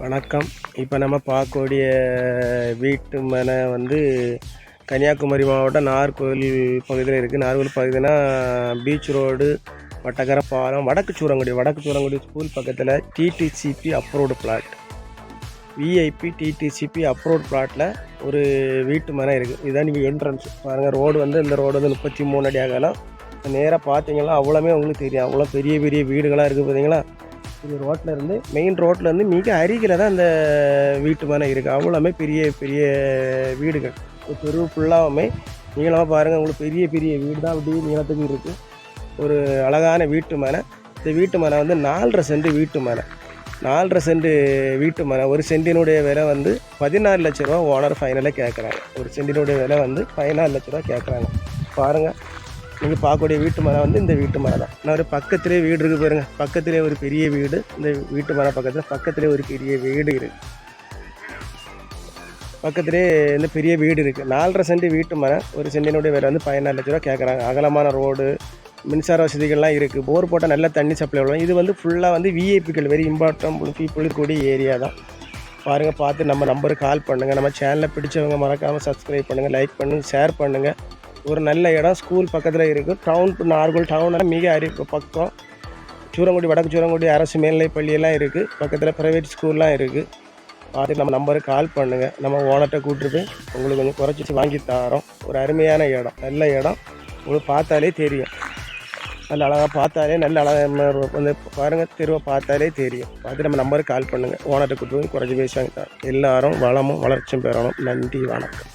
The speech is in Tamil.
வணக்கம். இப்போ நம்ம பார்க்கக்கூடிய வீட்டு மனை வந்து கன்னியாகுமரி மாவட்டம் நாகர்கோவில் பகுதியில் இருக்குது. நாகர்கோவில் பகுதினா பீச் ரோடு, வட்டக்கர பாலம், வடக்கு சூரங்குடி ஸ்கூல் பக்கத்தில் DTCP approved plot, VIP DTCP approved பிளாட்டில் ஒரு வீட்டு மனை இருக்குது. இதுதான் நீங்கள் என்ட்ரன்ஸ் பாருங்கள். ரோடு வந்து இந்த ரோடு வந்து 33 அடி அகலம். நேராக பார்த்தீங்கன்னா அவ்வளோமே உங்களுக்கு தெரியும். அவ்வளோ பெரிய பெரிய வீடுகளாக இருக்குது பார்த்தீங்களா. இது ரோட்டில் மெயின் ரோட்லேருந்து மிக அருகில் தான் அந்த வீட்டு மனை இருக்குது. அவ்வளோமே பெரிய பெரிய வீடுகள். தெரு ஃபுல்லாகவுமே நீளமாக பாருங்கள். உங்களுக்கு பெரிய பெரிய வீடு தான் அப்படி நீளத்துக்கு இருக்குது. ஒரு அழகான வீட்டு மனை. இந்த வீட்டு மனை வந்து 4.5 சென்ட் வீட்டு மனை. 4.5 சென்ட் வீட்டு மனை. ஒரு சென்டினுடைய விலை வந்து 14 லட்ச ரூபா ஓனர் ஃபைனலாக கேட்குறாங்க. ஒரு சென்டினுடைய விலை வந்து 14 லட்ச ரூபா கேட்குறாங்க. பாருங்கள், நீங்கள் பார்க்கக்கூடிய வீட்டு மனை வந்து இந்த வீட்டு மனை தான். நான் ஒரு பக்கத்துலேயே வீடு இருக்குது பாருங்கள். பக்கத்துலேயே ஒரு பெரிய வீடு. இந்த வீட்டு மனை பக்கத்துலேயே ஒரு பெரிய வீடு இருக்குது. பக்கத்துலேயே இந்த பெரிய வீடு இருக்குது. 4.5 சென்ட் வீட்டு மனை. ஒரு சென்டினுடைய விலை வந்து 14 லட்ச ரூபா கேட்குறாங்க. அகலமான ரோடு, மின்சார வசதிகள்லாம் இருக்குது. போர் போட்டால் நல்ல தண்ணி சப்ளை வரும். இது வந்து ஃபுல்லாக வந்து விஐபிகள், வெரி இம்பார்ட்டன்ட் பீப்புள் இருக்கக்கூடிய ஏரியா தான். பாருங்கள், பார்த்து நம்ம நம்பருக்கு கால் பண்ணுங்கள். நம்ம சேனலில் பிடிச்சவங்க மறக்காமல் சப்ஸ்கிரைப் பண்ணுங்கள், லைக் பண்ணுங்கள், ஷேர் பண்ணுங்கள். ஒரு நல்ல இடம். ஸ்கூல் பக்கத்தில் இருக்குது. டவுன் டு நாகர்கோவில் டவுனால் மிக பக்கம். வடக்கு சூரங்குடி அரசு மேல்நிலைப் பள்ளியெல்லாம் இருக்குது. பக்கத்தில் ப்ரைவேட் ஸ்கூல்லாம் இருக்குது. பார்த்து நம்ம நம்பருக்கு கால் பண்ணுங்கள். நம்ம ஓனர்கிட்ட கூப்பிட்டு போய் உங்களுக்கு கொஞ்சம் குறைச்சி வாங்கி தரோம். ஒரு அருமையான இடம், நல்ல இடம். உங்களுக்கு பார்த்தாலே தெரியும். நல்ல அழகாக பார்த்தாலே நல்ல அழகாக வந்து பாருங்கள். தெருவை பார்த்தாலே தெரியும். பார்த்து நம்ம நம்பருக்கு கால் பண்ணுங்கள். ஓனர்கிட்ட கூப்பிட்டு போய் குறைச்சி பேசி வாங்கி தரோம். எல்லோரும் வளமும் வளர்ச்சியும் பெறணும். நன்றி, வணக்கம்.